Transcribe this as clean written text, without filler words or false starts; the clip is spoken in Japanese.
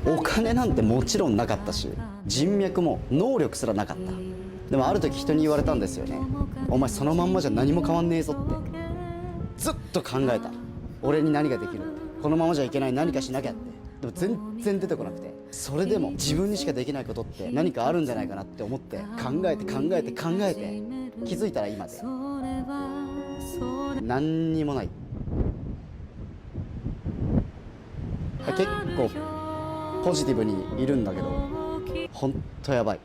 お金なんてもちろんなかったし、人脈も能力すらなかった。でもある時人に言われたんですよね。お前そのまんまじゃ何も変わんねえぞって。ずっと考えた。俺に何ができるって、このままじゃいけない、何かしなきゃって。でも全然出てこなくて、それでも自分にしかできないことって何かあるんじゃないかなって思って、考えて考えて考えて、気づいたら今で何にもない。結構ポジティブにいるんだけど、ほんとやばい。